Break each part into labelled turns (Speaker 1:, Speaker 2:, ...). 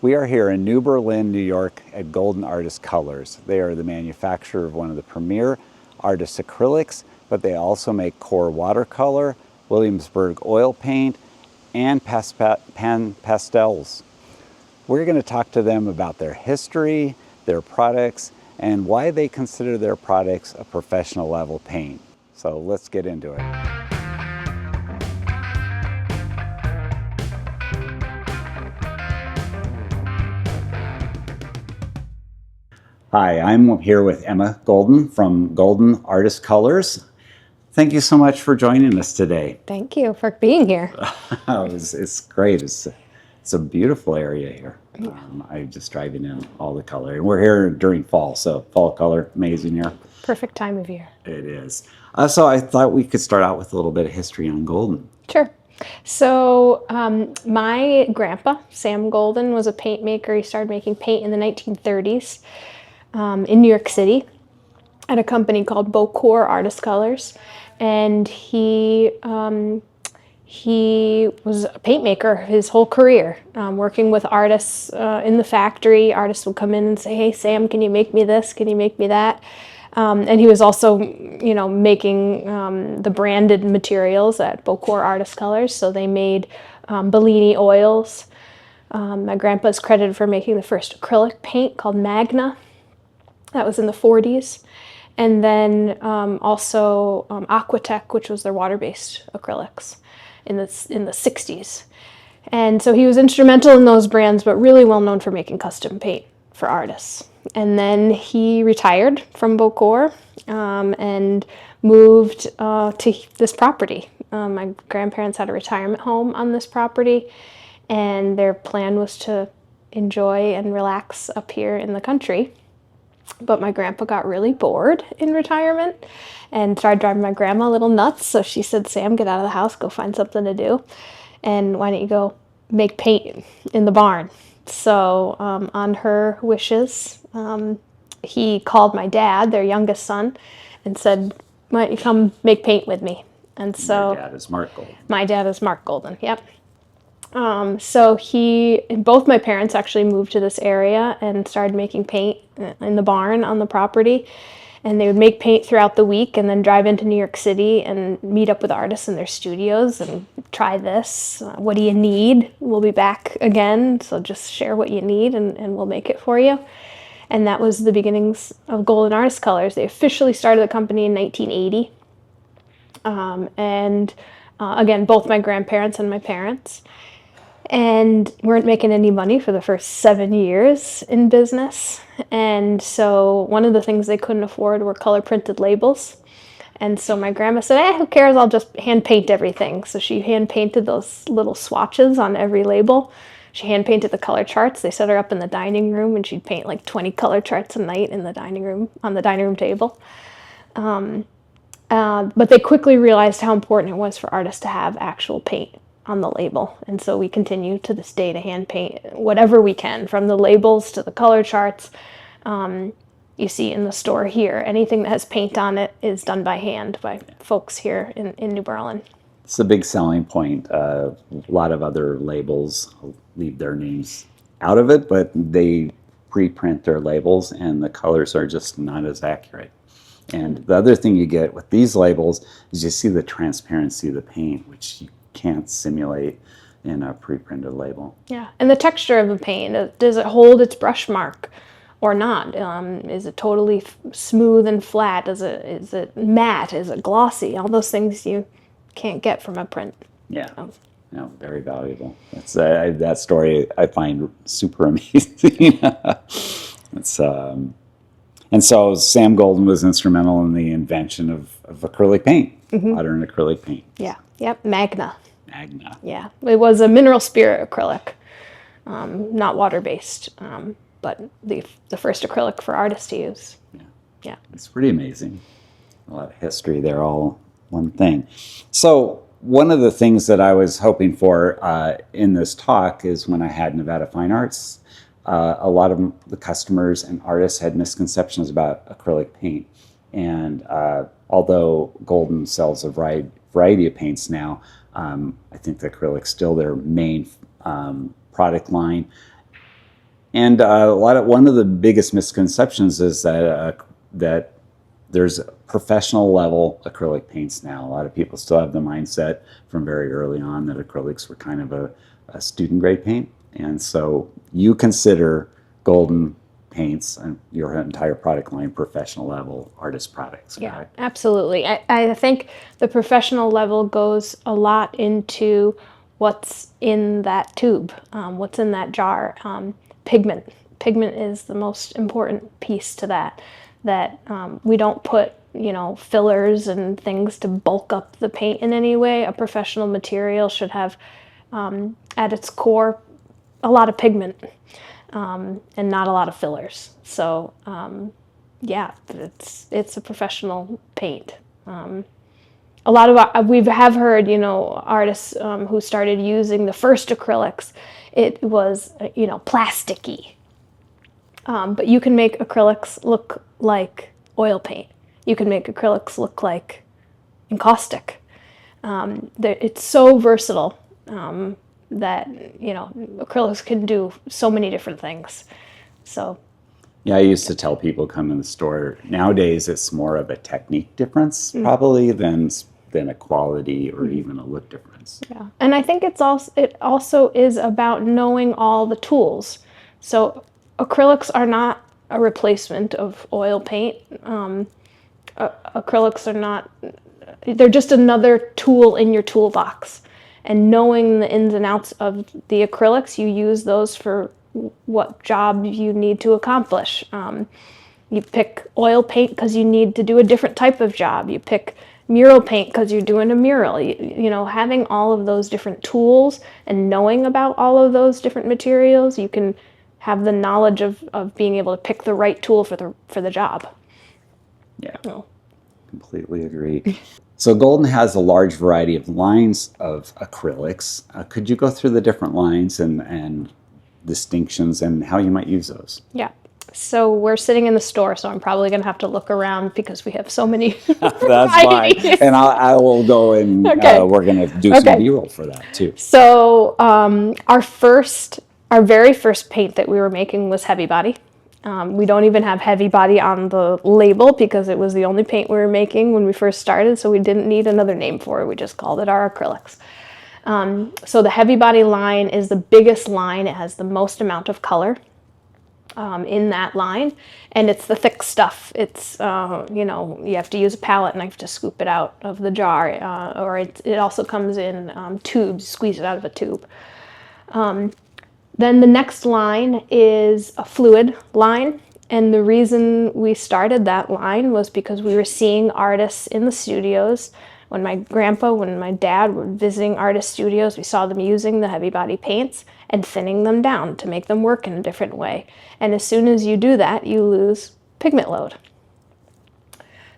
Speaker 1: We are here in New Berlin, New York at Golden Artist Colors. They are the manufacturer of one of the premier artist acrylics, but they also make Qor Watercolor, Williamsburg Oil paint, and Pan Pastels. We're going to talk to them about their history, their products, and why they consider their products a professional level paint. So let's get into it. Hi, I'm here with Emma Golden from Golden Artist Colors. Thank you so much for joining us today.
Speaker 2: Thank you for being here.
Speaker 1: It's great. It's a beautiful area here. I'm just driving in all the color. And we're here during fall, so fall color, amazing here.
Speaker 2: Perfect time of year.
Speaker 1: It is. So I thought we could start out with a little bit of history on Golden.
Speaker 2: Sure. So my grandpa, Sam Golden, was a paint maker. He started making paint in the 1930s in New York City at a company called Qor Artist Watercolors. And he was a paint maker his whole career, working with artists in the factory. Artists would come in and say, "Hey, Sam, can you make me this? Can you make me that?" And he was also, making the branded materials at Qor Artist Colors. So they made Bellini oils. My grandpa is credited for making the first acrylic paint called Magna. That was in the 40s. And then also Aquatech, which was their water-based acrylics in the 60s. And so he was instrumental in those brands, but really well known for making custom paint for artists. And then he retired from Qor and moved to this property. My grandparents had a retirement home on this property, and their plan was to enjoy and relax up here in the country. But my grandpa got really bored in retirement and started driving my grandma a little nuts. So she said, "Sam, get out of the house, go find something to do. And why don't you go make paint in the barn?" So on her wishes, he called my dad, their youngest son, and said, "Why don't you come make paint with me?" And so
Speaker 1: Your dad is Mark Golden.
Speaker 2: My dad is Mark Golden, yep. So both my parents actually moved to this area and started making paint in the barn on the property. And they would make paint throughout the week and then drive into New York City and meet up with artists in their studios and try this. What do you need? We'll be back again. So just share what you need and we'll make it for you. And that was the beginnings of Golden Artist Colors. They officially started the company in 1980. Again, both my grandparents and my parents. And weren't making any money for the first 7 years in business. And so one of the things they couldn't afford were color printed labels. And so my grandma said, who cares? I'll just hand paint everything. So she hand painted those little swatches on every label. She hand painted the color charts. They set her up in the dining room and she'd paint like 20 color charts a night in the dining room, on the dining room table. But they quickly realized how important it was for artists to have actual paint on the label. And so we continue to this day to hand paint whatever we can, from the labels to the color charts. You see in the store here, anything that has paint on it is done by hand by folks here in New Berlin.
Speaker 1: It's a big selling point. A lot of other labels leave their names out of it, but they pre-print their labels and the colors are just not as accurate. And the other thing you get with these labels is you see the transparency of the paint, which you can't simulate in a pre-printed label.
Speaker 2: Yeah, and the texture of the paint, does it hold its brush mark or not? Is it totally smooth and flat? Is it matte? Is it glossy? All those things you can't get from a print.
Speaker 1: Yeah, very valuable. That's that story I find super amazing. And so Sam Golden was instrumental in the invention of acrylic paint, modern acrylic paint.
Speaker 2: Yeah, yep, Magna.
Speaker 1: Magna.
Speaker 2: Yeah, it was a mineral spirit acrylic, not water-based, but the first acrylic for artists to use. Yeah.
Speaker 1: It's pretty amazing. A lot of history there, all one thing. So one of the things that I was hoping for in this talk is when I had Nevada Fine Arts, a lot of the customers and artists had misconceptions about acrylic paint. And although Golden sells a variety of paints now, I think the acrylic's still their main product line. And one of the biggest misconceptions is that there's professional level acrylic paints now. A lot of people still have the mindset from very early on that acrylics were kind of a student grade paint. And so you consider Golden paints and your entire product line professional level artist products,
Speaker 2: Yeah,
Speaker 1: correct?
Speaker 2: absolutely. I think the professional level goes a lot into what's in that tube, what's in that jar. Pigment. Pigment is the most important piece to that. We don't put, fillers and things to bulk up the paint in any way. A professional material should have, at its core, a lot of pigment, and not a lot of fillers. So, yeah, it's a professional paint. A lot of we have heard, artists who started using the first acrylics. It was, plasticky. But you can make acrylics look like oil paint. You can make acrylics look like encaustic. It's so versatile that, acrylics can do so many different things. So.
Speaker 1: Yeah, I used to tell people come in the store, nowadays it's more of a technique difference probably than a quality or even a look difference.
Speaker 2: Yeah, and I think it also is about knowing all the tools. So acrylics are not a replacement of oil paint. Acrylics are not, they're just another tool in your toolbox. And knowing the ins and outs of the acrylics, you use those for what job you need to accomplish. You pick oil paint because you need to do a different type of job. You pick mural paint because you're doing a mural. Having all of those different tools and knowing about all of those different materials, you can have the knowledge of being able to pick the right tool for the job.
Speaker 1: Yeah, completely agree. So Golden has a large variety of lines of acrylics. Could you go through the different lines and distinctions and how you might use those?
Speaker 2: Yeah. So we're sitting in the store, so I'm probably going to have to look around because we have so many.
Speaker 1: That's fine. And I will go and we're going to do some B-roll for that too.
Speaker 2: So our very first paint that we were making was heavy body. We don't even have heavy body on the label because it was the only paint we were making when we first started, so we didn't need another name for it. We just called it our acrylics. So the heavy body line is the biggest line. It has the most amount of color in that line, and it's the thick stuff. It's, you have to use a palette knife to scoop it out of the jar, or it also comes in tubes, squeeze it out of a tube. Then the next line is a fluid line, and the reason we started that line was because we were seeing artists in the studios. When my dad were visiting artist studios, we saw them using the heavy body paints and thinning them down to make them work in a different way. And as soon as you do that, you lose pigment load.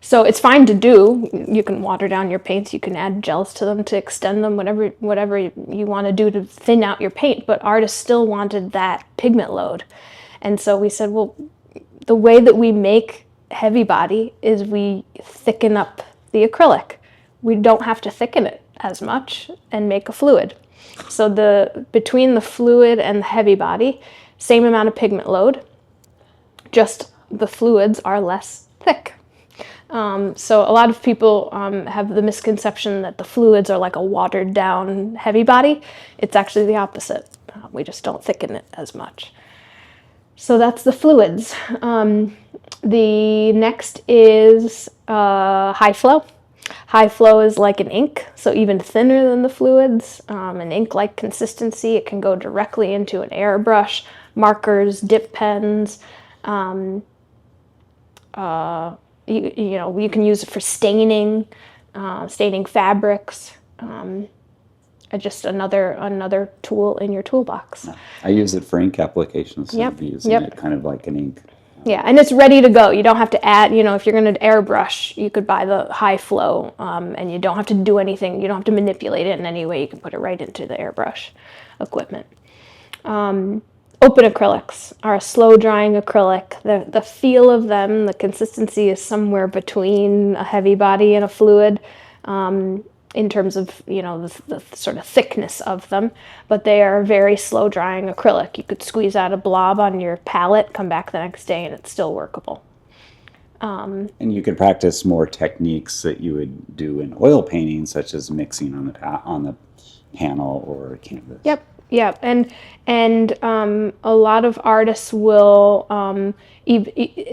Speaker 2: So it's fine to do. You can water down your paints, you can add gels to them to extend them, whatever you want to do to thin out your paint, but artists still wanted that pigment load. And so we said, well, the way that we make heavy body is we thicken up the acrylic. We don't have to thicken it as much and make a fluid. So between the fluid and the heavy body, same amount of pigment load, just the fluids are less thick. So a lot of people have the misconception that the fluids are like a watered down heavy body. It's actually the opposite. We just don't thicken it as much. So that's the fluids. The next is high flow. High flow is like an ink, so even thinner than the fluids, an ink-like consistency. It can go directly into an airbrush, markers, dip pens. You can use it for staining, staining fabrics. Just another tool in your toolbox.
Speaker 1: I use it for ink applications. So
Speaker 2: Yep.
Speaker 1: using it kind of like an ink.
Speaker 2: Yeah, and it's ready to go. You don't have to add, if you're going to airbrush, you could buy the high flow, and you don't have to do anything. You don't have to manipulate it in any way. You can put it right into the airbrush equipment. Open acrylics are a slow drying acrylic. The feel of them, the consistency is somewhere between a heavy body and a fluid. in terms of, the sort of thickness of them, but they are very slow drying acrylic. You could squeeze out a blob on your palette, come back the next day, and it's still workable.
Speaker 1: And you could practice more techniques that you would do in oil painting, such as mixing on the panel or canvas.
Speaker 2: Yep, and a lot of artists will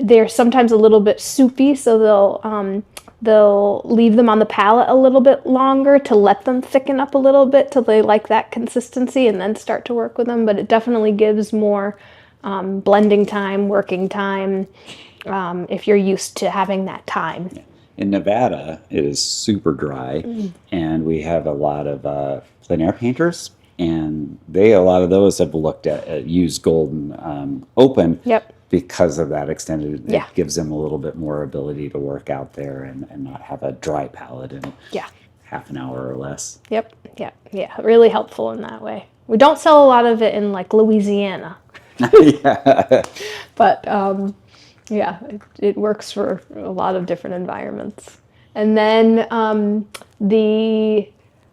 Speaker 2: they're sometimes a little bit soupy, so they'll leave them on the palette a little bit longer to let them thicken up a little bit till they like that consistency, and then start to work with them. But it definitely gives more blending time, working time, if you're used to having that time.
Speaker 1: Yeah. In Nevada, it is super dry, and we have a lot of plein air painters, and a lot of those have looked at used Golden Open.
Speaker 2: Yep.
Speaker 1: Because of that extended,
Speaker 2: Yeah.
Speaker 1: it gives them a little bit more ability to work out there and not have a dry palette in half an hour or less.
Speaker 2: Yep. Really helpful in that way. We don't sell a lot of it in like Louisiana.
Speaker 1: Yeah.
Speaker 2: But it works for a lot of different environments. And then the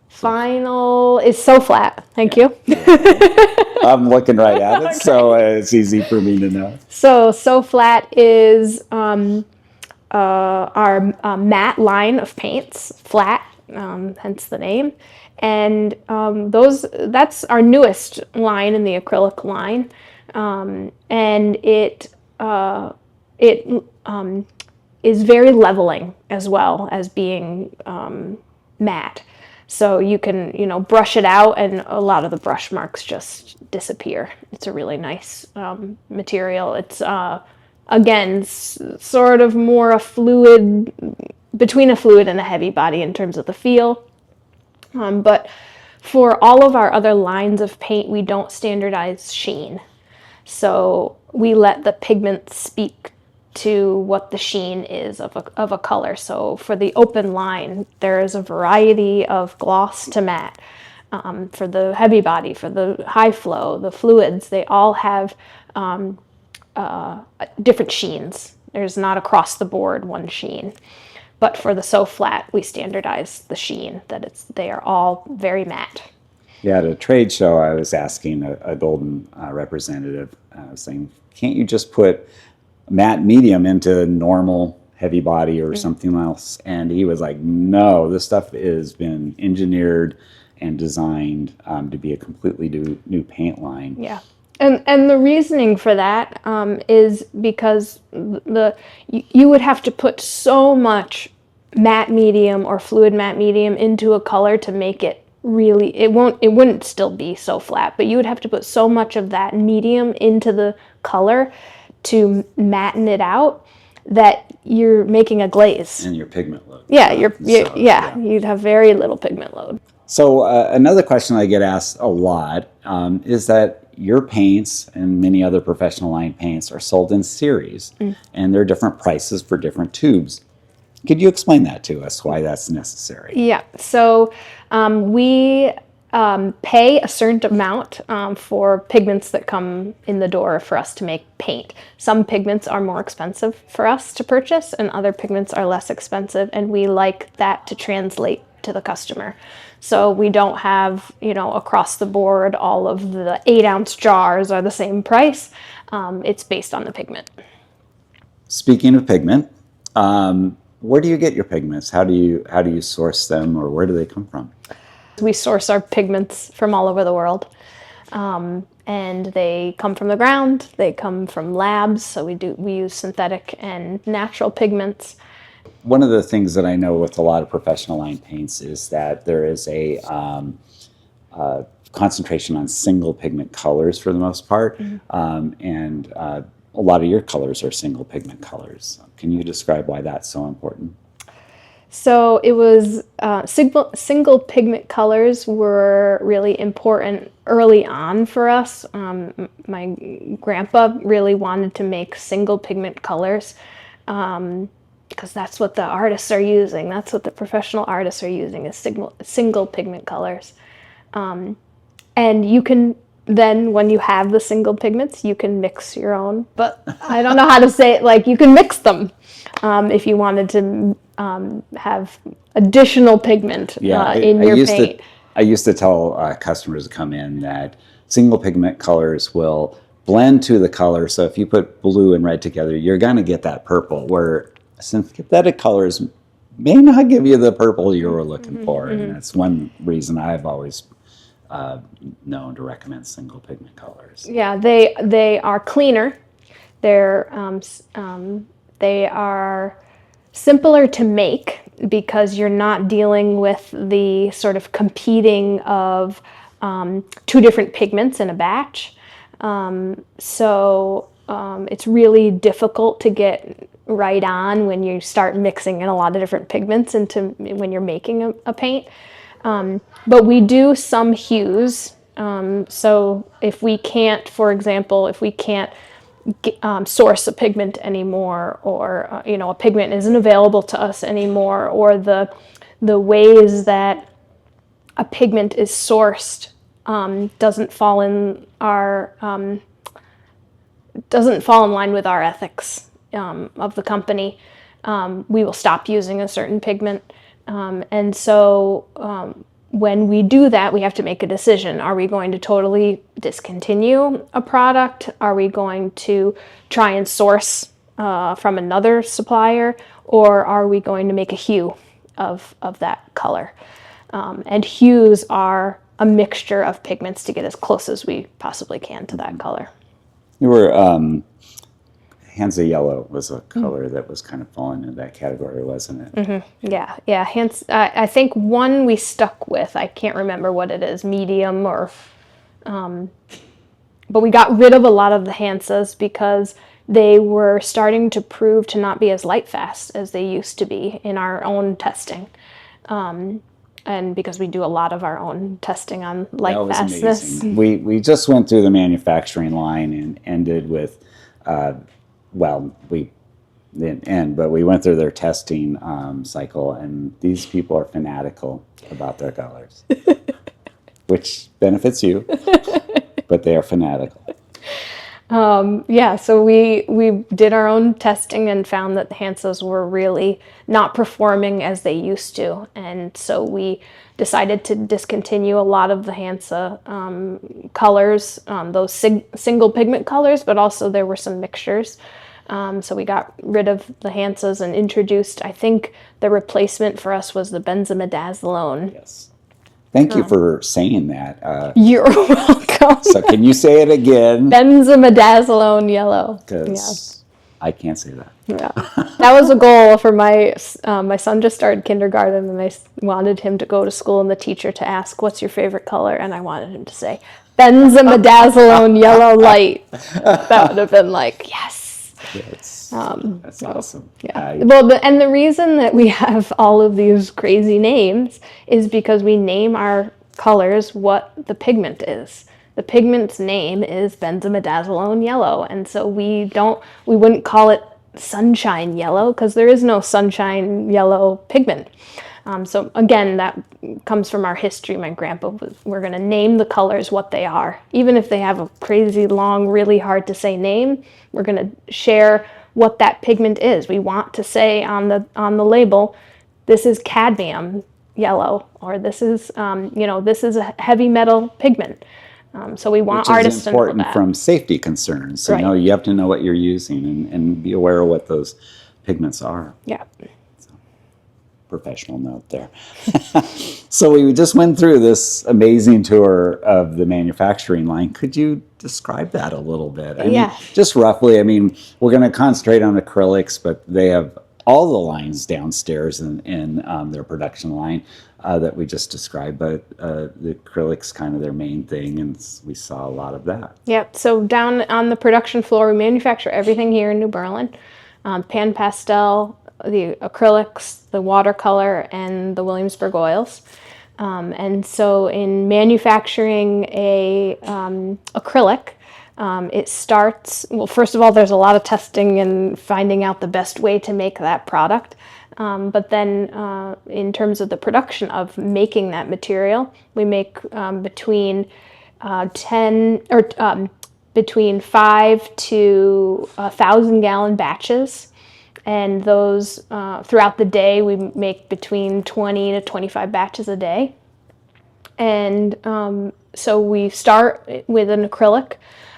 Speaker 2: final is SoFlat. Thank you.
Speaker 1: I'm looking right at it, so it's easy for me to know.
Speaker 2: So SoFlat is our matte line of paints, flat, hence the name. And that's our newest line in the acrylic line. And it is very leveling as well as being matte. So you can, brush it out and a lot of the brush marks just disappear. It's a really nice material. It's, again, sort of more a fluid, between a fluid and a heavy body in terms of the feel. But for all of our other lines of paint, we don't standardize sheen. So we let the pigment speak to what the sheen is of a color. So for the open line, there is a variety of gloss to matte. For the heavy body, for the high flow, the fluids, they all have different sheens. There's not across the board one sheen. But for the SoFlat, we standardize the sheen, they are all very matte.
Speaker 1: Yeah, at a trade show, I was asking a Golden representative, saying, can't you just put matte medium into normal heavy body or something else? And he was like, no, this stuff has been engineered and designed to be a completely new paint line.
Speaker 2: Yeah. And the reasoning for that is because you would have to put so much matte medium or fluid matte medium into a color to make it really, it wouldn't still be SoFlat, but you would have to put so much of that medium into the color to matten it out that you're making a glaze.
Speaker 1: And your pigment load.
Speaker 2: Yeah, you'd have very little pigment load.
Speaker 1: So another question I get asked a lot is that your paints and many other professional line paints are sold in series, and there are different prices for different tubes. Could you explain that to us, why that's necessary?
Speaker 2: Yeah, so we pay a certain amount for pigments that come in the door for us to make paint. Some pigments are more expensive for us to purchase, and other pigments are less expensive, and we like that to translate to the customer. So we don't have, across the board, all of the 8-ounce jars are the same price. It's based on the pigment.
Speaker 1: Speaking of pigment, where do you get your pigments? How do you source them, or where do they come from?
Speaker 2: We source our pigments from all over the world, and they come from the ground. They come from labs. So we use synthetic and natural pigments.
Speaker 1: One of the things that I know with a lot of professional line paints is that there is a concentration on single pigment colors for the most part, and a lot of your colors are single pigment colors. Can you describe why that's so important?
Speaker 2: So it was single pigment colors were really important early on for us. My grandpa really wanted to make single pigment colors because that's what the artists are using. That's what the professional artists are using, is single pigment colors. And you can then, when you have the single pigments, you can mix your own. But I don't know how to say it. Like, you can mix them if you wanted to have additional pigment in your paint.
Speaker 1: I used to tell customers to come in that single pigment colors will blend to the color. So if you put blue and red together, you're going to get that purple, where synthetic colors may not give you the purple you were looking for. And that's one reason I've always known to recommend single pigment colors.
Speaker 2: Yeah, they are cleaner. They are simpler to make because you're not dealing with the sort of competing of two different pigments in a batch. So it's really difficult to get right on when you start mixing in a lot of different pigments when you're making a paint. But we do some hues. So if we can't, for example, source a pigment anymore, or a pigment isn't available to us anymore, or the ways that a pigment is sourced doesn't fall in line with our ethics of the company, we will stop using a certain pigment. And so when we do that, we have to make a decision. Are we going to totally discontinue a product? Are we going to try and source from another supplier? Or are we going to make a hue of that color? And hues are a mixture of pigments to get as close as we possibly can to that color.
Speaker 1: You were Hansa yellow was a color that was kind of falling into that category, wasn't it?
Speaker 2: Yeah. I think one we stuck with. I can't remember what it is, medium or, but we got rid of a lot of the Hansas because they were starting to prove to not be as light fast as they used to be in our own testing. And because we do a lot of our own testing on light fastness.
Speaker 1: Amazing. We just went through the manufacturing line and ended with. We didn't end, but we went through their testing cycle, and these people are fanatical about their colors, which benefits you, but they are fanatical.
Speaker 2: So we did our own testing and found that the Hansas were really not performing as they used to, and so we decided to discontinue a lot of the Hansa colors, those single pigment colors, but also there were some mixtures. So we got rid of the Hansas and introduced, I think the replacement for us was the Benzimidazolone.
Speaker 1: Yes. Thank you for saying that.
Speaker 2: You're welcome.
Speaker 1: So can you say it again?
Speaker 2: Benzimidazolone yellow.
Speaker 1: Because I can't say that.
Speaker 2: Yeah, that was a goal for my son just started kindergarten, and I wanted him to go to school and the teacher to ask, "What's your favorite color?" And I wanted him to say, "Benzimidazolone yellow light." That would have been like, yes.
Speaker 1: Yes. That's awesome.
Speaker 2: Yeah. And the reason that we have all of these crazy names is because we name our colors what the pigment is. The pigment's name is Benzimidazolone yellow, and so we wouldn't call it sunshine yellow because there is no sunshine yellow pigment. So again, that comes from our history. My grandpa we're going to name the colors what they are. Even if they have a crazy long, really hard to say name, we're going to share what that pigment is. We want to say on the label, this is cadmium yellow, or this is this is a heavy metal pigment. So we want artists to know that.
Speaker 1: Which is important from safety concerns. So
Speaker 2: right.
Speaker 1: You have to know what you're using and be aware of what those pigments are.
Speaker 2: Yeah.
Speaker 1: Professional note there. So we just went through this amazing tour of the manufacturing line. Could you describe that a little bit? I mean, just roughly. I mean, we're going to concentrate on acrylics, but they have all the lines downstairs in their production line that we just described. But the acrylics kind of their main thing, and we saw a lot of that.
Speaker 2: Yep. So down on the production floor, we manufacture everything here in New Berlin. Pan Pastel, the acrylics, the watercolor, and the Williamsburg oils. And so in manufacturing a acrylic, it starts, well, first of all, there's a lot of testing and finding out the best way to make that product. But then in terms of the production of making that material, we make between 5 to 1,000 gallon batches And those, throughout the day, we make between 20 to 25 batches a day. And so we start with an acrylic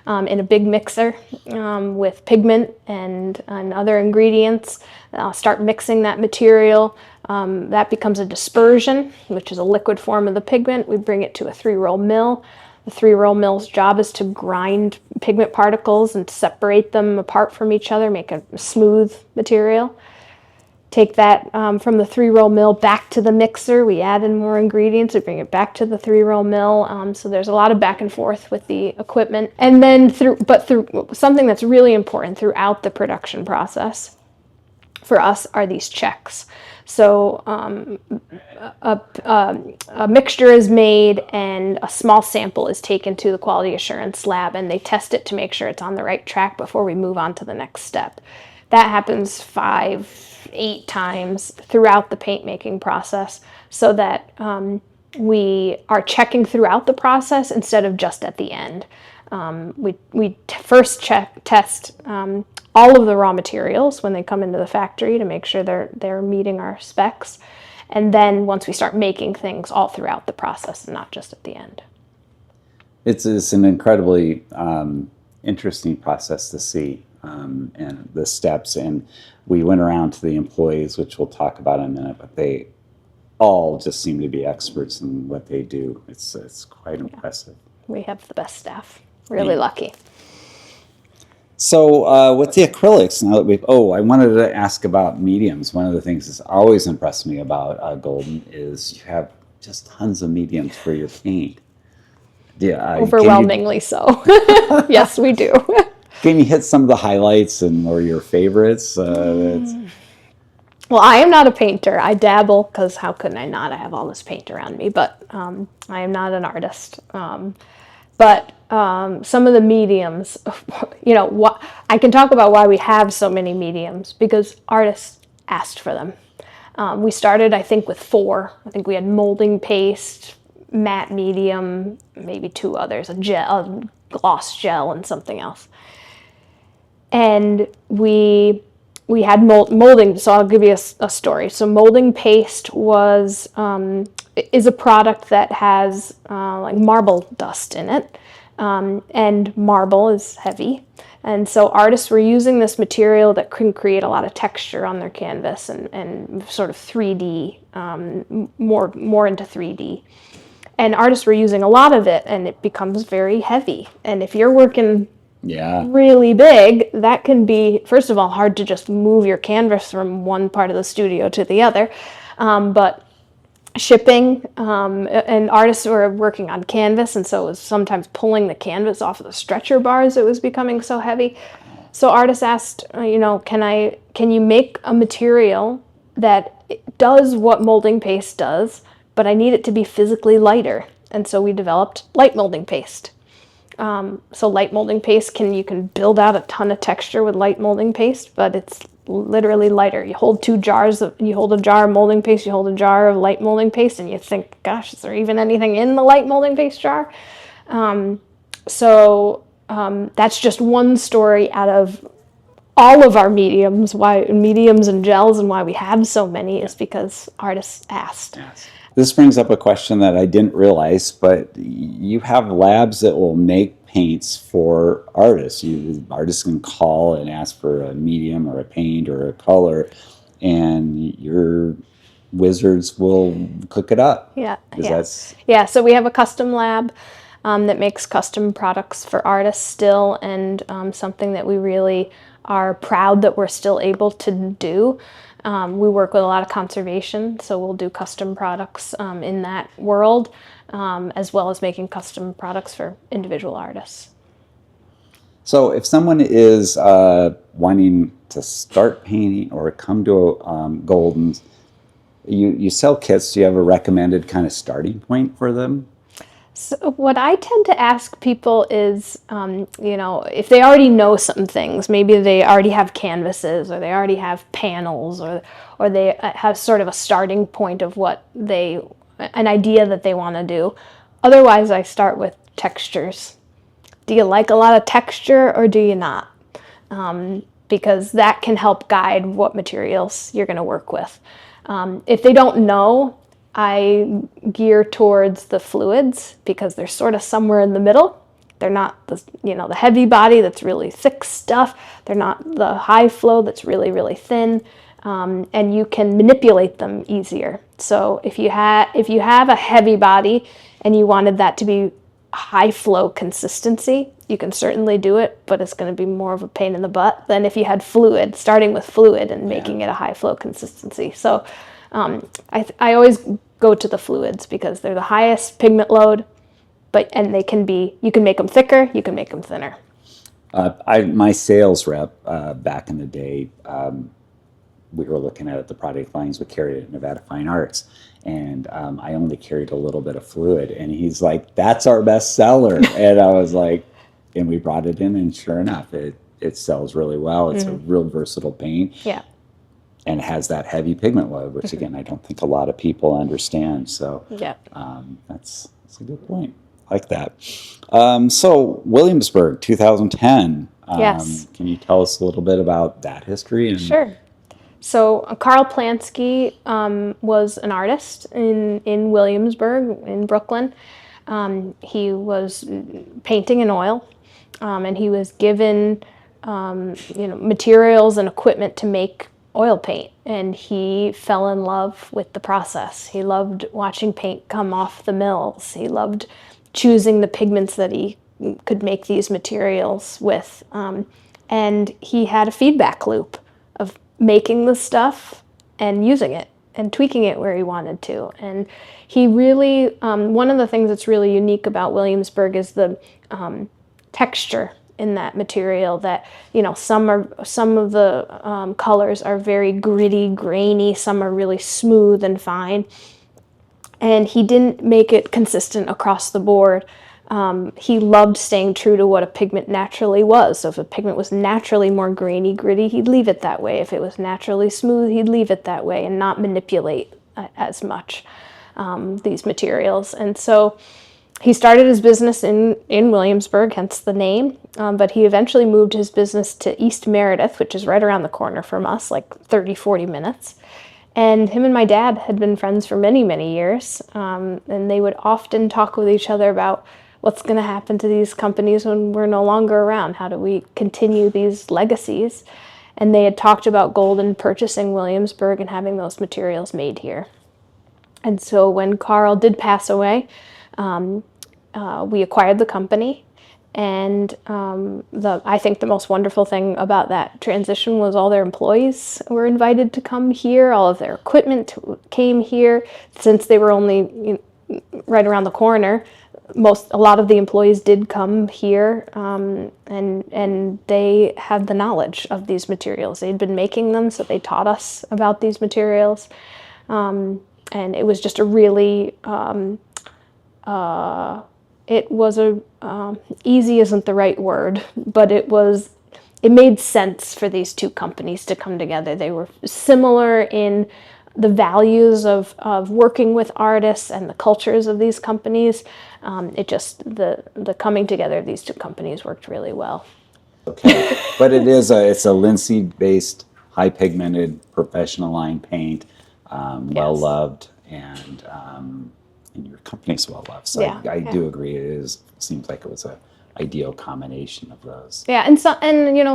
Speaker 2: in a big mixer with pigment and other ingredients. I'll start mixing that material. That becomes a dispersion, which is a liquid form of the pigment. We bring it to a 3-roll mill. The 3-roll mill's job is to grind pigment particles and separate them apart from each other, make a smooth material. Take that from the 3-roll mill back to the mixer. We add in more ingredients. We bring it back to the 3-roll mill. So there's a lot of back and forth with the equipment. And then through something that's really important throughout the production process for us are these checks. So a mixture is made and a small sample is taken to the quality assurance lab, and they test it to make sure it's on the right track before we move on to the next step. That happens 5-8 times throughout the paint making process, so that we are checking throughout the process instead of just at the end. We first test all of the raw materials when they come into the factory to make sure they're meeting our specs. And then once we start making things all throughout the process and not just at the end.
Speaker 1: It's an incredibly interesting process to see, and the steps. And we went around to the employees, which we'll talk about in a minute, but they all just seem to be experts in what they do. It's quite impressive.
Speaker 2: We have the best staff. Really lucky.
Speaker 1: So with the acrylics, now that I wanted to ask about mediums. One of the things that's always impressed me about Golden is you have just tons of mediums for your paint. Yeah,
Speaker 2: overwhelmingly so. Yes, we do.
Speaker 1: Can you hit some of the highlights or your favorites?
Speaker 2: Well, I am not a painter. I dabble, because how couldn't I not? I have all this paint around me, but I am not an artist. But some of the mediums, I can talk about why we have so many mediums, because artists asked for them. We started, I think, with 4. I think we had molding paste, matte medium, maybe 2 others, a gloss gel, and something else. And we had molding, so I'll give you a story. So molding paste is a product that has like marble dust in it, and marble is heavy. And so artists were using this material that can create a lot of texture on their canvas and sort of 3D, more into 3D. And artists were using a lot of it, and it becomes very heavy. And if you're working really big, that can be, first of all, hard to just move your canvas from one part of the studio to the other. But shipping, and artists were working on canvas, and so it was sometimes pulling the canvas off of the stretcher bars. It was becoming so heavy. So artists asked, can you make a material that does what molding paste does, but I need it to be physically lighter? And so we developed light molding paste. So light molding paste, you can build out a ton of texture with light molding paste, but it's literally lighter. You hold a jar of molding paste, you hold a jar of light molding paste, and you think, gosh, is there even anything in the light molding paste jar? That's just one story out of all of our mediums, mediums and gels, and why we have so many is because artists asked.
Speaker 1: Yes. This brings up a question that I didn't realize, but you have labs that will make paints for artists. Artists can call and ask for a medium or a paint or a color, and your wizards will cook it up.
Speaker 2: So we have a custom lab that makes custom products for artists still, and something that we really are proud that we're still able to do. We work with a lot of conservation, so we'll do custom products in that world, as well as making custom products for individual artists.
Speaker 1: So if someone is wanting to start painting or come to Golden's, you sell kits. Do you have a recommended kind of starting point for them?
Speaker 2: So what I tend to ask people is, if they already know some things, maybe they already have canvases, or they already have panels, or they have sort of a starting point of an idea that they want to do. Otherwise, I start with textures. Do you like a lot of texture, or do you not? because that can help guide what materials you're going to work with. If they don't know, I gear towards the fluids because they're sort of somewhere in the middle. They're not the, the heavy body that's really thick stuff. They're not the high flow that's really, really thin. And you can manipulate them easier. So if you have a heavy body and you wanted that to be high flow consistency, you can certainly do it, but it's going to be more of a pain in the butt than if you had fluid, starting with fluid and making it a high flow consistency. So I always go to the fluids because they're the highest pigment load, and you can make them thicker, you can make them thinner.
Speaker 1: My sales rep back in the day, we were looking at the product lines we carried at Nevada Fine Arts, and I only carried a little bit of fluid, and he's like, "That's our best seller," and I was like, and we brought it in, and sure enough, it sells really well. It's a real versatile paint.
Speaker 2: Yeah.
Speaker 1: And has that heavy pigment load, which again, I don't think a lot of people understand. So
Speaker 2: yeah,
Speaker 1: that's a good point. I like that. So Williamsburg, 2010.
Speaker 2: Yes.
Speaker 1: Can you tell us a little bit about that history?
Speaker 2: Sure. So Karl Plansky was an artist in Williamsburg, in Brooklyn. He was painting in oil, and he was given materials and equipment to make oil paint, and he fell in love with the process. He loved watching paint come off the mills. He loved choosing the pigments that he could make these materials with, and he had a feedback loop of making the stuff and using it and tweaking it where he wanted to. And he really, one of the things that's really unique about Williamsburg is the texture in that material. That some of the colors are very gritty, grainy. Some are really smooth and fine. And he didn't make it consistent across the board. He loved staying true to what a pigment naturally was. So if a pigment was naturally more grainy, gritty, he'd leave it that way. If it was naturally smooth, he'd leave it that way and not manipulate as much these materials. And so he started his business in Williamsburg, hence the name, but he eventually moved his business to East Meredith, which is right around the corner from us, like 30, 40 minutes. And him and my dad had been friends for many, many years, and they would often talk with each other about what's going to happen to these companies when we're no longer around. How do we continue these legacies? And they had talked about Golden purchasing Williamsburg and having those materials made here. And so when Karl did pass away, we acquired the company. And I think the most wonderful thing about that transition was all their employees were invited to come here. All of their equipment came here. Since they were only right around the corner, a lot of the employees did come here, and they had the knowledge of these materials. They'd been making them, so they taught us about these materials. And it was just a really it was easy isn't the right word, but it made sense for these two companies to come together. They were similar in the values of working with artists and the cultures of these companies. The coming together of these two companies worked really well.
Speaker 1: Okay, but it's a linseed-based, high pigmented, professional line paint, well loved, and your company's well loved. So yeah, I do agree. Seems like it was a ideal combination of those.
Speaker 2: Yeah, and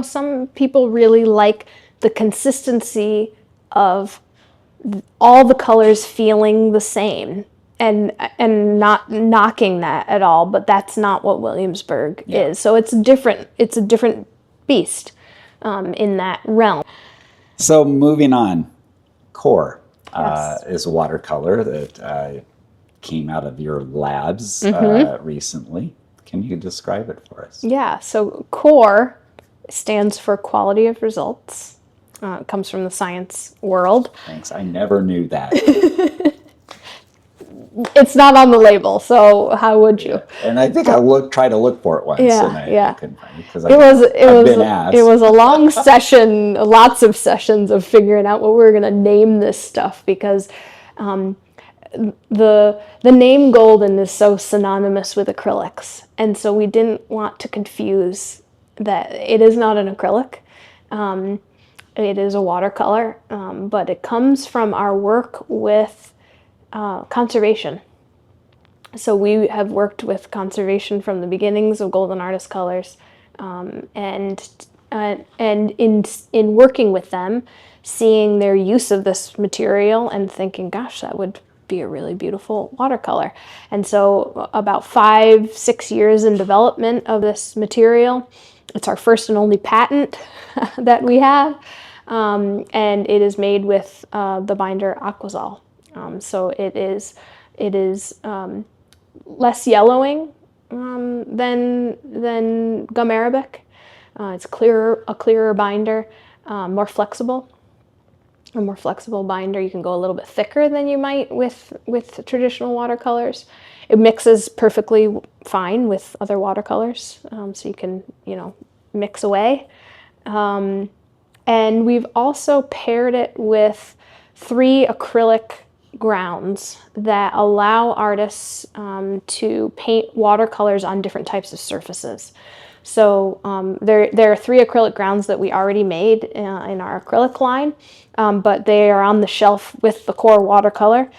Speaker 2: some people really like the consistency of all the colors feeling the same, and not knocking that at all. But that's not what Williamsburg is. So it's different. It's a different beast in that realm.
Speaker 1: So moving on, Qor is a watercolor that came out of your labs recently. Can you describe it for us?
Speaker 2: Yeah, so Qor stands for quality of results. It comes from the science world.
Speaker 1: Thanks, I never knew that.
Speaker 2: It's not on the label, so how would you?
Speaker 1: And I think I tried to look for it once, and I couldn't find it because
Speaker 2: it was a long session, lots of sessions of figuring out what we were going to name this stuff, because the name Golden is so synonymous with acrylics, and so we didn't want to confuse that it is not an acrylic. It is a watercolor, but it comes from our work with conservation. So we have worked with conservation from the beginnings of Golden Artist Colors, and in working with them, seeing their use of this material and thinking, gosh, that would be a really beautiful watercolor. And so about 5-6 years in development of this material. It's our first and only patent that we have, and it is made with the binder Aquazol. So it is less yellowing than gum arabic. It's a clearer binder, more flexible. A more flexible binder. You can go a little bit thicker than you might with traditional watercolors. It mixes perfectly fine with other watercolors, so you can, mix away. And we've also paired it with 3 acrylic grounds that allow artists to paint watercolors on different types of surfaces. So there are 3 acrylic grounds that we already made in our acrylic line, but they are on the shelf with the Qor watercolor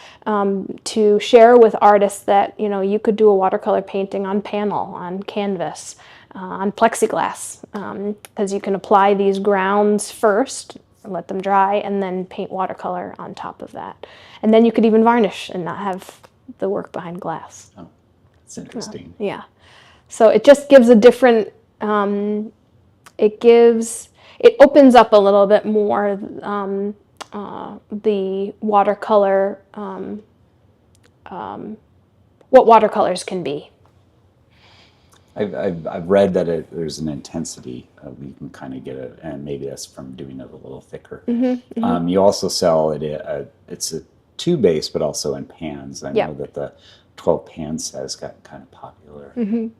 Speaker 2: to share with artists that, you could do a watercolor painting on panel, on canvas, on plexiglass, because you can apply these grounds first, let them dry, and then paint watercolor on top of that. And then you could even varnish and not have the work behind glass.
Speaker 1: Oh, that's interesting.
Speaker 2: Yeah. So it just gives a different, it opens up a little bit more the watercolor, what watercolors can be.
Speaker 1: I've read that there's an intensity you can kind of get it, and maybe that's from doing it a little thicker. You also sell it. It's a tube base, but also in pans. I know that the 12 pan set has gotten kind of popular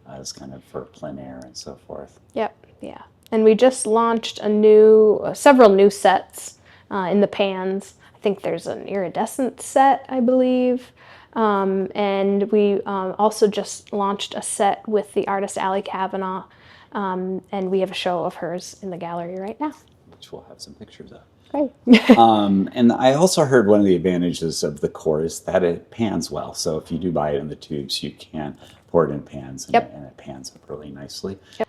Speaker 1: as kind of for plein air and so forth.
Speaker 2: Yep, yeah. And we just launched several new sets in the pans. I think there's an iridescent set, I believe. And we also just launched a set with the artist Allie Kavanaugh, and we have a show of hers in the gallery right now.
Speaker 1: Which we'll have some pictures of.
Speaker 2: Great.
Speaker 1: And I also heard one of the advantages of the Qor is that it pans well. So if you do buy it in the tubes, you can pour it in pans, and, and it pans up really nicely.
Speaker 2: Yep.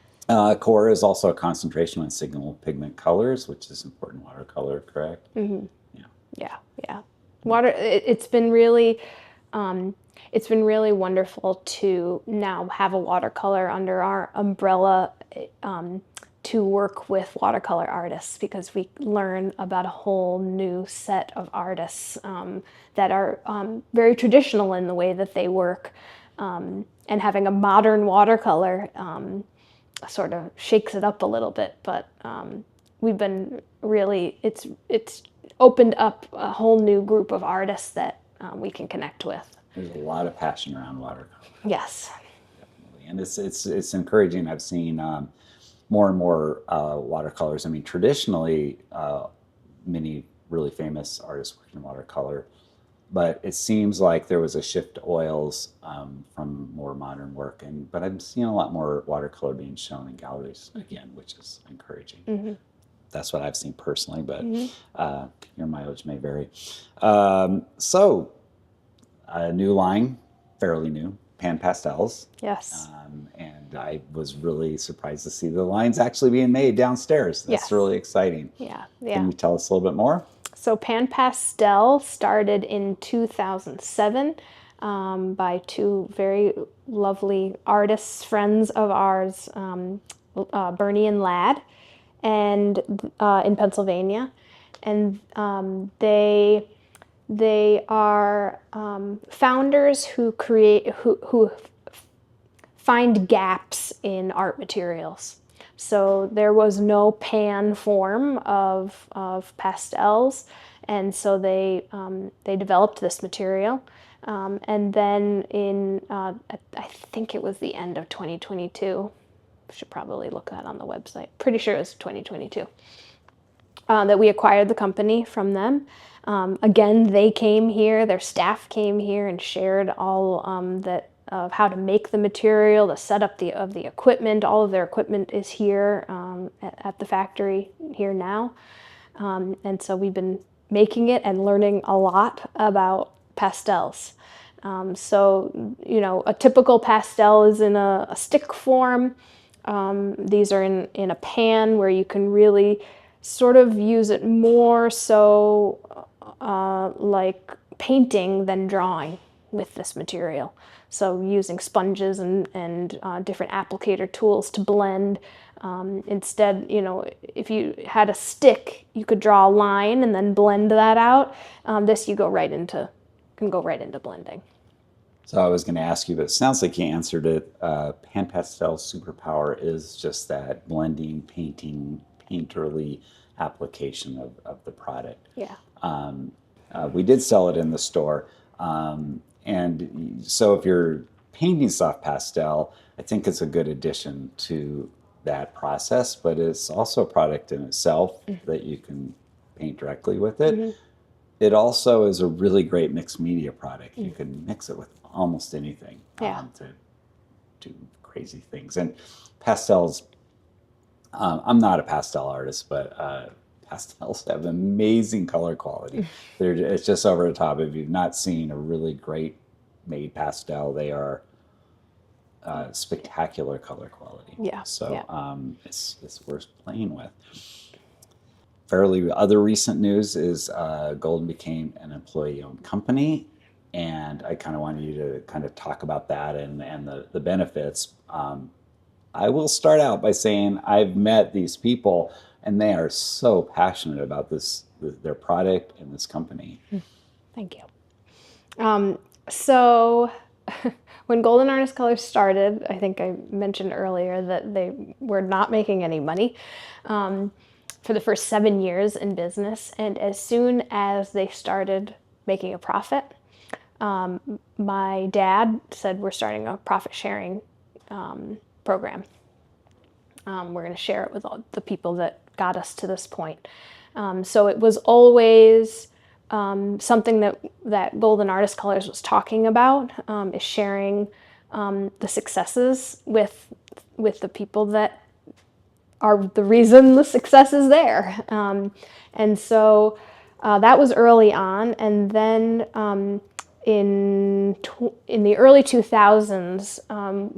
Speaker 1: Qor is also a concentration on single pigment colors, which is important watercolor, correct?
Speaker 2: Mm-hmm. Yeah. It's been really wonderful to now have a watercolor under our umbrella to work with watercolor artists, because we learn about a whole new set of artists that are very traditional in the way that they work, and having a modern watercolor sort of shakes it up a little bit, but we've been really, it's opened up a whole new group of artists that we can connect with.
Speaker 1: There's a lot of passion around watercolor.
Speaker 2: Yes.
Speaker 1: Definitely. And it's encouraging. I've seen more and more watercolors. I mean, traditionally, many really famous artists working in watercolor, but it seems like there was a shift to oils from more modern work. But I'm seeing a lot more watercolor being shown in galleries again, which is encouraging.
Speaker 2: Mm-hmm.
Speaker 1: That's what I've seen personally, but your mileage may vary. So, a new line, fairly new, Pan Pastels.
Speaker 2: Yes.
Speaker 1: And I was really surprised to see the lines actually being made downstairs. That's really exciting.
Speaker 2: Yeah.
Speaker 1: Can you tell us a little bit more?
Speaker 2: So Pan Pastel started in 2007 by 2 very lovely artists, friends of ours, Bernie and Ladd, and in Pennsylvania, and they are founders who find gaps in art materials. So there was no pan form of pastels, and so they developed this material. And then in I think it was the end of 2022. Should probably look that on the website. Pretty sure it was 2022 that we acquired the company from them. Again, they came here, their staff came here and shared all of how to make the material, the setup of the equipment. All of their equipment is here at the factory here here now. And so we've been making it and learning a lot about pastels. So, a typical pastel is in a stick form. These are in a pan where you can really sort of use it more so like painting than drawing with this material. So using sponges and different applicator tools to blend. Instead, if you had a stick, you could draw a line and then blend that out. This you can go right into blending.
Speaker 1: So I was going to ask you, but it sounds like you answered it. Pan Pastel's superpower is just that blending, painting, painterly application of the product.
Speaker 2: Yeah.
Speaker 1: We did sell it in the store. And so if you're painting soft pastel, I think it's a good addition to that process, but it's also a product in itself that you can paint directly with it. It also is a really great mixed media product. You can mix it with almost anything to do crazy things. And pastels, I'm not a pastel artist, but pastels have amazing color quality. It's just over the top. If you've not seen a really great made pastel, they are spectacular color quality.
Speaker 2: Yeah.
Speaker 1: So it's worth playing with. Fairly other recent news is Golden became an employee-owned company, and I kind of wanted you to kind of talk about that and the benefits. I will start out by saying I've met these people, and they are so passionate about their product and this company.
Speaker 2: Thank you. So when Golden Artist Colors started, I think I mentioned earlier that they were not making any money for the first 7 years in business. And as soon as they started making a profit, my dad said, we're starting a profit sharing program. We're going to share it with all the people that got us to this point. So it was always something that Golden Artist Colors was talking about, is sharing the successes with the people that are the reason the success is there. And so that was early on. And then in the early 2000s,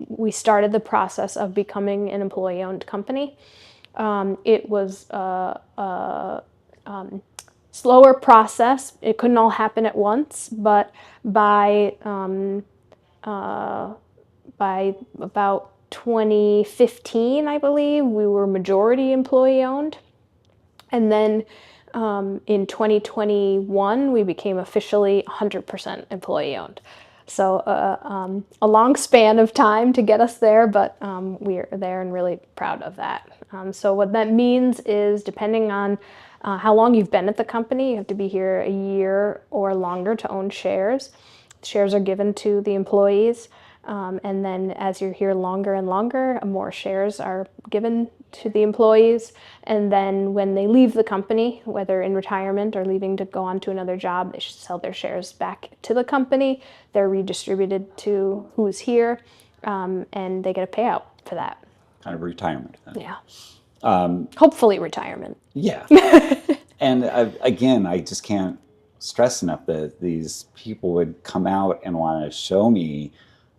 Speaker 2: we started the process of becoming an employee-owned company. It was a slower process. It couldn't all happen at once, but by about 2015, I believe, we were majority employee-owned. And then in 2021, we became officially 100% employee-owned. So a long span of time to get us there, but we're there and really proud of that. So what that means is, depending on how long you've been at the company, you have to be here a year or longer to own shares. Shares are given to the employees. And then as you're here longer and longer, more shares are given to the employees. And then when they leave the company, whether in retirement or leaving to go on to another job, they should sell their shares back to the company. They're redistributed to who's here, and they get a payout for that.
Speaker 1: Kind of retirement.
Speaker 2: Yeah. Hopefully retirement.
Speaker 1: Yeah. And again, I just can't stress enough that these people would come out and want to show me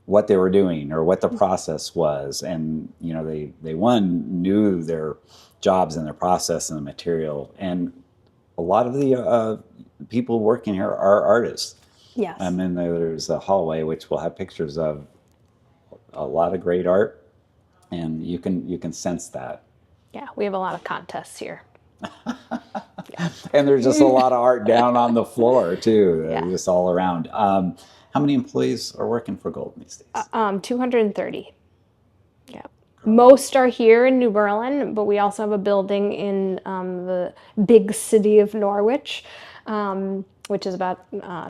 Speaker 1: what they were doing or what the process was. And, they knew their jobs and their process and the material. And a lot of the people working here are artists.
Speaker 2: Yes.
Speaker 1: And then there's a hallway, which will have pictures of a lot of great art. And you can sense that.
Speaker 2: Yeah, we have a lot of contests here.
Speaker 1: And there's just a lot of art down on the floor, too, just all around. How many employees are working for Golden these days?
Speaker 2: 230. Yeah. Most are here in New Berlin, but we also have a building in the big city of Norwich, which is about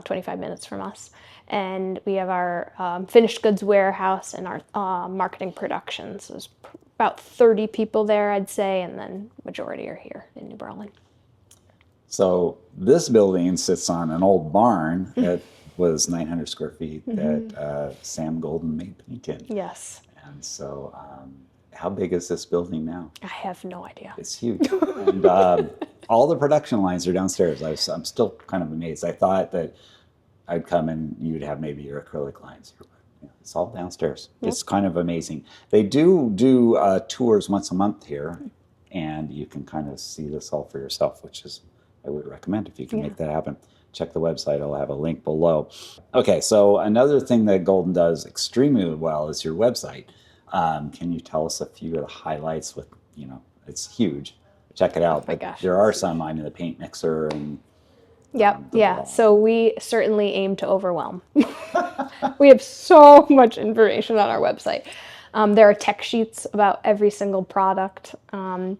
Speaker 2: 25 minutes from us. And we have our finished goods warehouse and our marketing productions. There's about 30 people there, I'd say, and then majority are here in New Berlin.
Speaker 1: So this building sits on an old barn that was 900 square feet that Sam Golden made paint in.
Speaker 2: Yes.
Speaker 1: And so how big is this building now?
Speaker 2: I have no idea.
Speaker 1: It's huge. And all the production lines are downstairs. I'm still kind of amazed. I thought that I'd come and you'd have maybe your acrylic lines. Yeah, it's all downstairs. Yep. It's kind of amazing. They do tours once a month here, and you can kind of see this all for yourself, which is, I would recommend if you can make that happen. Check the website. I'll have a link below. Okay, so another thing that Golden does extremely well is your website. Can you tell us a few of the highlights with, it's huge. Check it out.
Speaker 2: Oh my gosh.
Speaker 1: There are some, I'm in the paint mixer and
Speaker 2: Yep. Yeah. So we certainly aim to overwhelm. We have so much information on our website. There are tech sheets about every single product. On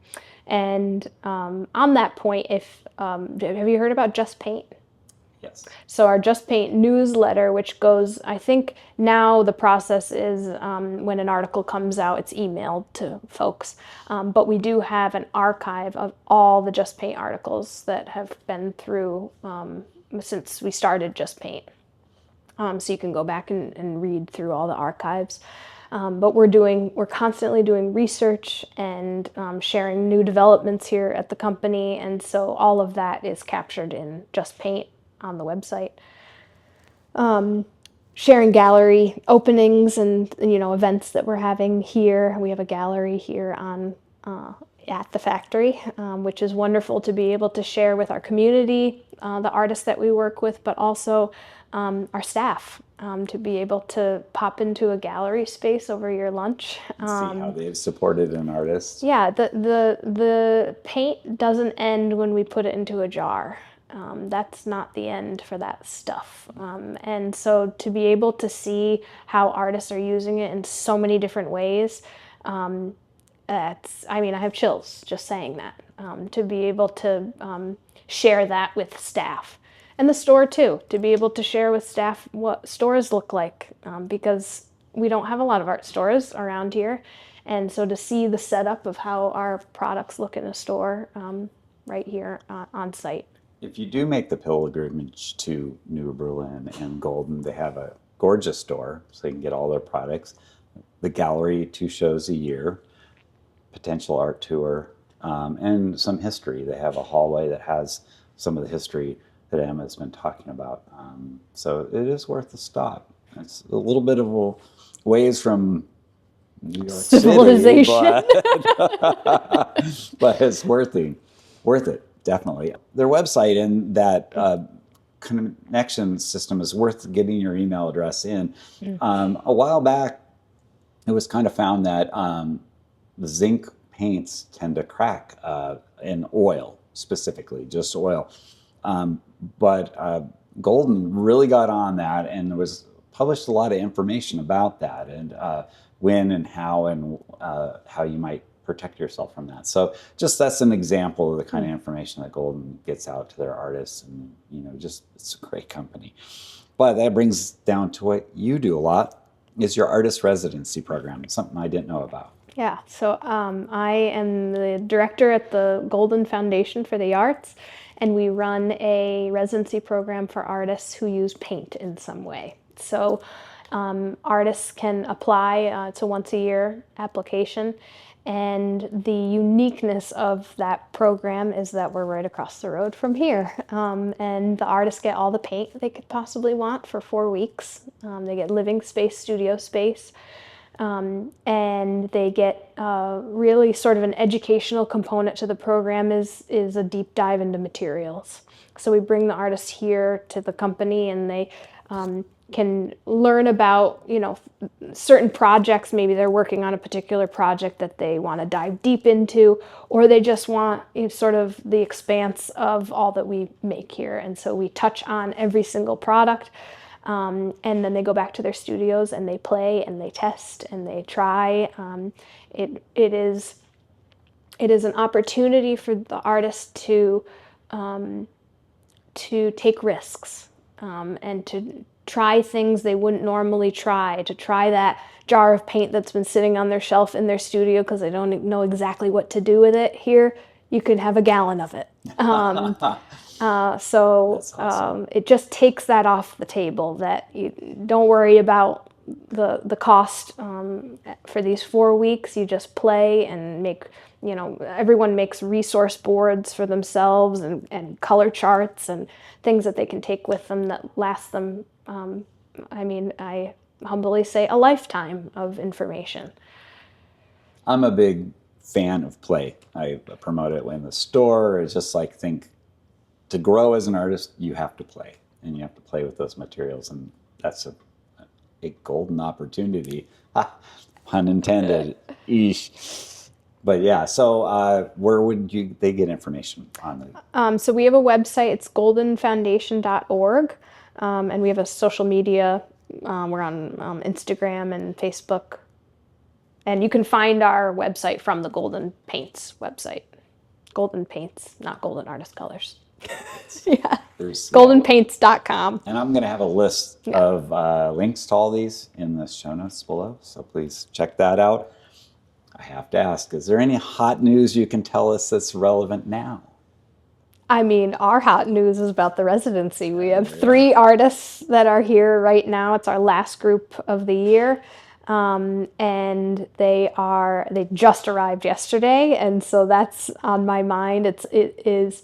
Speaker 2: that point, have you heard about Just Paint?
Speaker 1: Yes.
Speaker 2: So our Just Paint newsletter, which goes, I think now the process is when an article comes out, it's emailed to folks. But we do have an archive of all the Just Paint articles that have been through since we started Just Paint. So you can go back and read through all the archives. But we're constantly doing research and sharing new developments here at the company. And so all of that is captured in Just Paint on the website. Sharing gallery openings and events that we're having here. We have a gallery here at the factory, which is wonderful to be able to share with our community, the artists that we work with, but also our staff, to be able to pop into a gallery space over your lunch.
Speaker 1: See how they've supported an artist.
Speaker 2: Yeah, the paint doesn't end when we put it into a jar. That's not the end for that stuff. And so to be able to see how artists are using it in so many different ways, I have chills just saying that. To be able to share that with staff. And the store too, to be able to share with staff what stores look like, because we don't have a lot of art stores around here. And so to see the setup of how our products look in a store right here on site.
Speaker 1: If you do make the pilgrimage to New Berlin and Golden, they have a gorgeous store, so you can get all their products. The gallery, 2 shows a year, potential art tour, and some history. They have a hallway that has some of the history that Emma's been talking about. So it is worth a stop. It's a little bit of a ways from New York
Speaker 2: civilization,
Speaker 1: City, but it's worth it. Definitely. Their website and that connection system is worth getting your email address in. A while back, it was kind of found that the zinc paints tend to crack in oil, specifically, just oil. But Golden really got on that and there was published a lot of information about that and when and how you might protect yourself from that. So just that's an example of the kind of information that Golden gets out to their artists, and it's a great company. But that brings down to what you do a lot, is your artist residency program, something I didn't know about.
Speaker 2: Yeah, so I am the director at the Golden Foundation for the Arts, and we run a residency program for artists who use paint in some way. So artists can apply, it's a once-a-year application, and the uniqueness of that program is that we're right across the road from here. And the artists get all the paint they could possibly want for 4 weeks. They get living space, studio space, and they get really sort of an educational component to the program is a deep dive into materials. So we bring the artists here to the company and they can learn about, certain projects. Maybe they're working on a particular project that they want to dive deep into, or they just want sort of the expanse of all that we make here. And so we touch on every single product, and then they go back to their studios and they play and they test and they try. It is an opportunity for the artist to take risks and to try things they wouldn't normally try, to try that jar of paint that's been sitting on their shelf in their studio because they don't know exactly what to do with it. Here, you can have a gallon of it. So awesome. It just takes that off the table, that you don't worry about the cost for these 4 weeks. You just play and make, everyone makes resource boards for themselves and color charts and things that they can take with them that last them, I humbly say, a lifetime of information.
Speaker 1: I'm a big fan of play. I promote it in the store. It's just like, think, to grow as an artist, you have to play, and you have to play with those materials, and that's a golden opportunity. Pun intended. Eesh. But yeah, so where would they get information on it?
Speaker 2: So we have a website. It's goldenfoundation.org, and we have a social media. We're on Instagram and Facebook. And you can find our website from the Golden Paints website. Golden Paints, not Golden Artist Colors. Yeah. Goldenpaints.com.
Speaker 1: And I'm going to have a list of links to all these in the show notes below. So please check that out. I have to ask, is there any hot news you can tell us that's relevant now?
Speaker 2: I mean, our hot news is about the residency. We have 3 artists that are here right now. It's our last group of the year. And they just arrived yesterday, and so that's on my mind. It is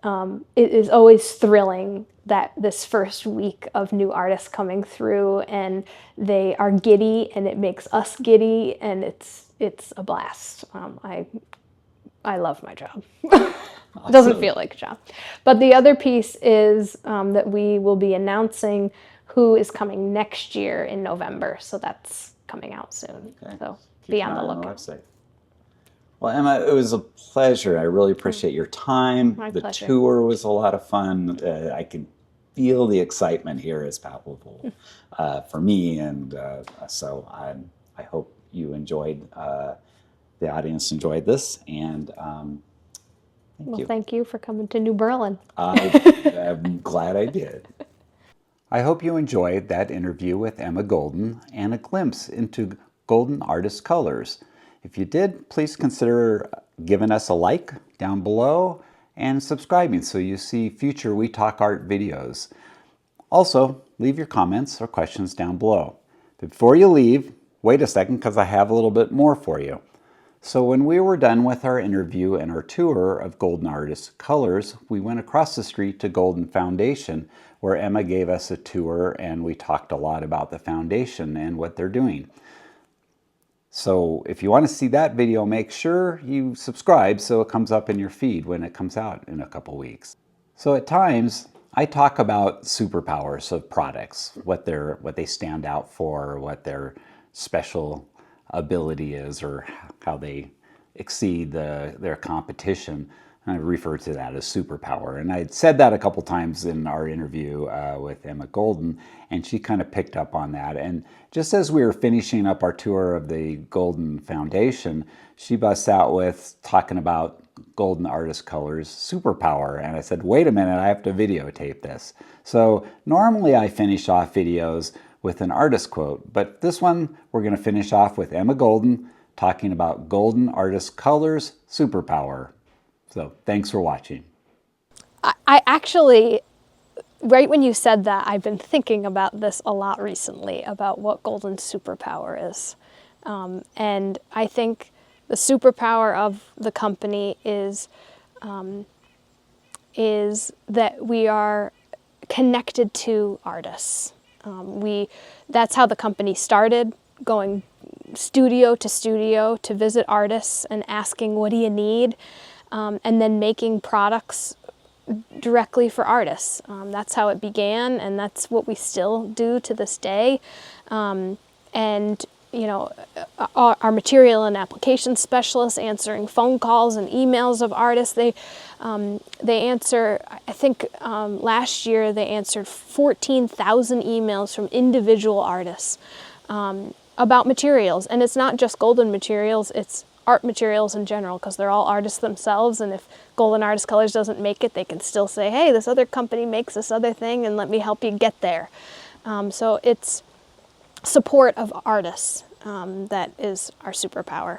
Speaker 2: always thrilling that this first week of new artists coming through, and they are giddy, and it makes us giddy, and it's a blast. I love my job. It doesn't feel like a job. But the other piece is that we will be announcing who is coming next year in November. So that's coming out soon. Okay. So be on the lookout.
Speaker 1: Website. Well, Emma, it was a pleasure. I really appreciate your time.
Speaker 2: The
Speaker 1: pleasure. Tour was a lot of fun. I can feel the excitement here is palpable for me, and so I hope you enjoyed. The audience enjoyed this, and thank you.
Speaker 2: Thank you for coming to New Berlin.
Speaker 1: I'm glad I did. I hope you enjoyed that interview with Emma Golden and a glimpse into Golden Artist Colors. If you did, please consider giving us a like down below and subscribing so you see future We Talk Art videos. Also, leave your comments or questions down below. Before you leave, wait a second, because I have a little bit more for you. So when we were done with our interview and our tour of Golden Artist Colors, we went across the street to Golden Foundation, where Emma gave us a tour, and we talked a lot about the foundation and what they're doing. So if you want to see that video, make sure you subscribe so it comes up in your feed when it comes out in a couple weeks. So at times, I talk about superpowers of products, what they stand out for, what their special ability is, or how they exceed their competition. I refer to that as superpower. And I said that a couple times in our interview with Emma Golden, and she kind of picked up on that. And just as we were finishing up our tour of the Golden Foundation, she busts out with talking about Golden Artist Colors superpower. And I said, wait a minute, I have to videotape this. So normally I finish off videos with an artist quote, but this one we're going to finish off with Emma Golden talking about Golden Artist Colors superpower. So thanks for watching.
Speaker 2: I actually, right when you said that, I've been thinking about this a lot recently, about what Golden superpower is. And I think the superpower of the company is that we are connected to artists. That's how the company started, going studio to visit artists and asking, what do you need? And then making products directly for artists. That's how it began, and that's what we still do to this day. And you know, our material and application specialists answering phone calls and emails of artists. They answer, I think last year they answered 14,000 emails from individual artists about materials. And it's not just Golden materials, it's art materials in general, because they're all artists themselves, and if Golden Artist Colors doesn't make it, they can still say, hey, this other company makes this other thing, and let me help you get there. So it's support of artists that is our superpower.